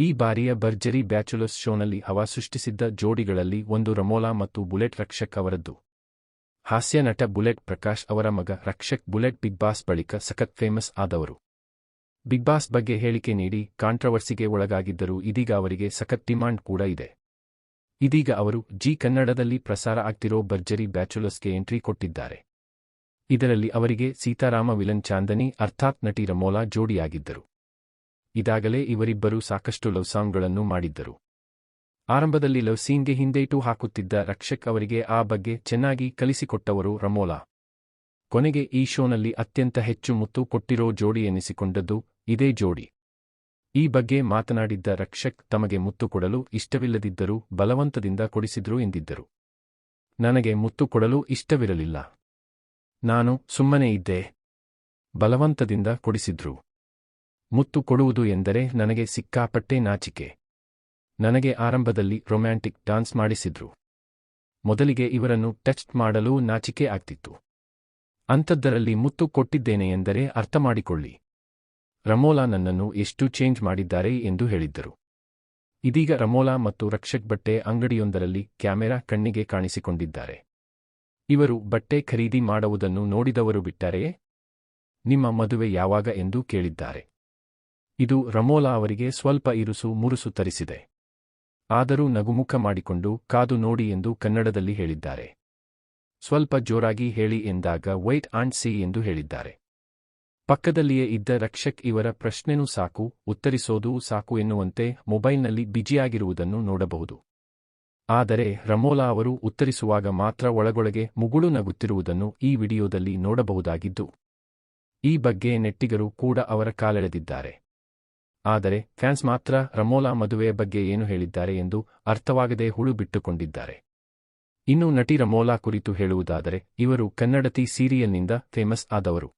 ಈ ಬಾರಿಯ ಭರ್ಜರಿ ಬ್ಯಾಚುಲರ್ಸ್ ಶೋನಲ್ಲಿ ಹವಾ ಸೃಷ್ಟಿಸಿದ್ದ ಜೋಡಿಗಳಲ್ಲಿ ಒಂದು ರಮೋಲಾ ಮತ್ತು ಬುಲೆಟ್ ರಕ್ಷಕ್ ಅವರದ್ದು. ಹಾಸ್ಯ ನಟ ಬುಲೆಟ್ ಪ್ರಕಾಶ್ ಅವರ ಮಗ ರಕ್ಷಕ್ ಬುಲೆಟ್ ಬಿಗ್ ಬಾಸ್ ಬಳಿಕ ಸಖತ್ ಫೇಮಸ್ ಆದವರು. ಬಿಗ್ ಬಾಸ್ ಬಗ್ಗೆ ಹೇಳಿಕೆ ನೀಡಿ ಕಾಂಟ್ರವರ್ಸಿಗೆ ಒಳಗಾಗಿದ್ದರೂ ಇದೀಗ ಅವರಿಗೆ ಸಖತ್ ಡಿಮಾಂಡ್ ಕೂಡ ಇದೆ. ಇದೀಗ ಅವರು ಜಿ ಕನ್ನಡದಲ್ಲಿ ಪ್ರಸಾರ ಆಗ್ತಿರೋ ಭರ್ಜರಿ ಬ್ಯಾಚುಲರ್ಸ್ಗೆ ಎಂಟ್ರಿ ಕೊಟ್ಟಿದ್ದಾರೆ. ಇದರಲ್ಲಿ ಅವರಿಗೆ ಸೀತಾರಾಮ ವಿಲನ್ ಚಾಂದನಿ ಅರ್ಥಾತ್ ನಟಿ ರಮೋಲಾ ಜೋಡಿಯಾಗಿದ್ದರು. ಇದಾಗಲೇ ಇವರಿಬ್ಬರೂ ಸಾಕಷ್ಟು ಲವ್ ಸಾಂಗ್ಗಳನ್ನು ಮಾಡಿದ್ದರು. ಆರಂಭದಲ್ಲಿ ಲವ್ ಸೀನ್ಗೆ ಹಿಂದೇಟು ಹಾಕುತ್ತಿದ್ದ ರಕ್ಷಕ್ ಅವರಿಗೆ ಆ ಬಗ್ಗೆ ಚೆನ್ನಾಗಿ ಕಲಿಸಿಕೊಟ್ಟವರು ರಮೋಲಾ. ಕೊನೆಗೆ ಈ ಶೋನಲ್ಲಿ ಅತ್ಯಂತ ಹೆಚ್ಚು ಮುತ್ತು ಕೊಟ್ಟಿರೋ ಜೋಡಿ ಎನಿಸಿಕೊಂಡದ್ದು ಇದೇ ಜೋಡಿ. ಈ ಬಗ್ಗೆ ಮಾತನಾಡಿದ್ದ ರಕ್ಷಕ್ ತಮಗೆ ಮುತ್ತು ಕೊಡಲು ಇಷ್ಟವಿಲ್ಲದಿದ್ದರೂ ಬಲವಂತದಿಂದ ಕೊಡಿಸಿದ್ರು ಎಂದಿದ್ದರು. ನನಗೆ ಮುತ್ತು ಕೊಡಲು ಇಷ್ಟವಿರಲಿಲ್ಲ. ನಾನು ಸುಮ್ಮನೆ ಇದ್ದೆ. ಬಲವಂತದಿಂದ ಕೊಡಿಸಿದ್ರು. ಮುತ್ತು ಕೊಡುವುದು ಎಂದರೆ ನನಗೆ ಸಿಕ್ಕಾಪಟ್ಟೆ ನಾಚಿಕೆ. ನನಗೆ ಆರಂಭದಲ್ಲಿ ರೊಮ್ಯಾಂಟಿಕ್ ಡಾನ್ಸ್ ಮಾಡಿಸಿದ್ರು. ಮೊದಲಿಗೆ ಇವರನ್ನು ಟಚ್ ಮಾಡಲು ನಾಚಿಕೆ ಆಗ್ತಿತ್ತು. ಅಂಥದ್ದರಲ್ಲಿ ಮುತ್ತು ಕೊಟ್ಟಿದ್ದೇನೆ ಎಂದರೆ ಅರ್ಥಮಾಡಿಕೊಳ್ಳಿ. ರಮೋಲಾ ನನ್ನನ್ನು ಎಷ್ಟು ಚೇಂಜ್ ಮಾಡಿದ್ದಾರೆ ಎಂದು ಹೇಳಿದ್ದರು. ಇದೀಗ ರಮೋಲಾ ಮತ್ತು ರಕ್ಷಕ್ ಬಟ್ಟೆ ಅಂಗಡಿಯೊಂದರಲ್ಲಿ ಕ್ಯಾಮೆರಾ ಕಣ್ಣಿಗೆ ಕಾಣಿಸಿಕೊಂಡಿದ್ದಾರೆ. ಇವರು ಬಟ್ಟೆ ಖರೀದಿ ಮಾಡುವುದನ್ನು ನೋಡಿದವರು ಬಿಟ್ಟರೆಯೇ? ನಿಮ್ಮ ಮದುವೆ ಯಾವಾಗ ಎಂದು ಕೇಳಿದ್ದಾರೆ. ಇದು ರಮೋಲಾ ಅವರಿಗೆ ಸ್ವಲ್ಪ ಇರುಸು ಮುರುಸು ತರಿಸಿದೆ. ಆದರೂ ನಗುಮುಖ ಮಾಡಿಕೊಂಡು ಕಾದು ನೋಡಿ ಎಂದು ಕನ್ನಡದಲ್ಲಿ ಹೇಳಿದ್ದಾರೆ. ಸ್ವಲ್ಪ ಜೋರಾಗಿ ಹೇಳಿ ಎಂದಾಗ ವೈಟ್ ಆಂಡ್ ಸಿ ಎಂದು ಹೇಳಿದ್ದಾರೆ. ಪಕ್ಕದಲ್ಲಿಯೇ ಇದ್ದ ರಕ್ಷಕ್ ಇವರ ಪ್ರಶ್ನೆನೂ ಸಾಕು ಉತ್ತರಿಸೋದೂ ಸಾಕು ಎನ್ನುವಂತೆ ಮೊಬೈಲ್ನಲ್ಲಿ ಬಿಜಿಯಾಗಿರುವುದನ್ನು ನೋಡಬಹುದು. ಆದರೆ ರಮೋಲಾ ಅವರು ಉತ್ತರಿಸುವಾಗ ಮಾತ್ರ ಒಳಗೊಳಗೆ ಮುಗುಳು ನಗುತ್ತಿರುವುದನ್ನು ಈ ವಿಡಿಯೋದಲ್ಲಿ ನೋಡಬಹುದಾಗಿದ್ದು, ಈ ಬಗ್ಗೆ ನೆಟ್ಟಿಗರು ಕೂಡ ಅವರ ಕಾಲೆಳೆದಿದ್ದಾರೆ. ಆದರೆ ಫ್ಯಾನ್ಸ್ ಮಾತ್ರ ರಮೋಲಾ ಮದುವೆಯ ಬಗ್ಗೆ ಏನು ಹೇಳಿದ್ದಾರೆ ಎಂದು ಅರ್ಥವಾಗದೆ ಹುಳು ಬಿಟ್ಟುಕೊಂಡಿದ್ದಾರೆ. ಇನ್ನು ನಟಿ ರಮೋಲಾ ಕುರಿತು ಹೇಳುವುದಾದರೆ ಇವರು ಕನ್ನಡತಿ ಸೀರಿಯಲ್ನಿಂದ ಫೇಮಸ್ ಆದವರು.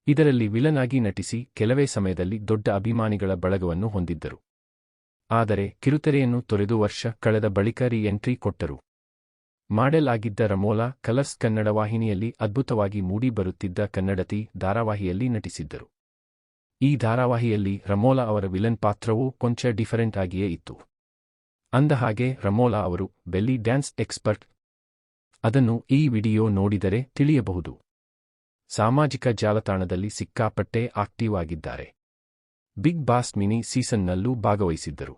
ಇದರಲ್ಲಿ ವಿಲನ್ ಆಗಿ ನಟಿಸಿ ಕೆಲವೇ ಸಮಯದಲ್ಲಿ ದೊಡ್ಡ ಅಭಿಮಾನಿಗಳ ಬಳಗವನ್ನು ಹೊಂದಿದ್ದರು. ಆದರೆ ಕಿರುತೆರೆಯನ್ನು ತೊರೆದು ವರ್ಷ ಕಳೆದ ಬಳಿಕ ಎಂಟ್ರಿ ಕೊಟ್ಟರು. ಮಾಡೆಲ್ ಆಗಿದ್ದ ರಮೋಲಾ ಕಲರ್ಸ್ ಕನ್ನಡ ವಾಹಿನಿಯಲ್ಲಿ ಅದ್ಭುತವಾಗಿ ಮೂಡಿ ಬರುತ್ತಿದ್ದ ಕನ್ನಡತಿ ಧಾರಾವಾಹಿಯಲ್ಲಿ ನಟಿಸಿದ್ದರು. ಈ ಧಾರಾವಾಹಿಯಲ್ಲಿ ರಮೋಲಾ ಅವರ ವಿಲನ್ ಪಾತ್ರವೂ ಕೊಂಚ ಡಿಫರೆಂಟ್ ಆಗಿಯೇ ಇತ್ತು. ಅಂದಹಾಗೆ ರಮೋಲಾ ಅವರು ಬೆಲ್ಲಿ ಡ್ಯಾನ್ಸ್ ಎಕ್ಸ್ಪರ್ಟ್. ಅದನ್ನು ಈ ವಿಡಿಯೋ ನೋಡಿದರೆ ತಿಳಿಯಬಹುದು. ಸಾಮಾಜಿಕ ಜಾಲತಾಣದಲ್ಲಿ ಸಿಕ್ಕಾಪಟ್ಟೆ ಆಕ್ಟಿವ್ ಆಗಿದ್ದಾರೆ. ಬಿಗ್ ಬಾಸ್ ಮಿನಿ ಸೀಸನ್ನಲ್ಲೂ ಭಾಗವಹಿಸಿದ್ದರು.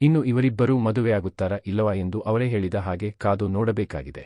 ಇನ್ನು ಇವರಿಬ್ಬರೂ ಮದುವೆಯಾಗುತ್ತಾರಾ ಇಲ್ಲವಾ ಎಂದು ಅವರೇ ಹೇಳಿದ ಹಾಗೆ ಕಾದು ನೋಡಬೇಕಾಗಿದೆ.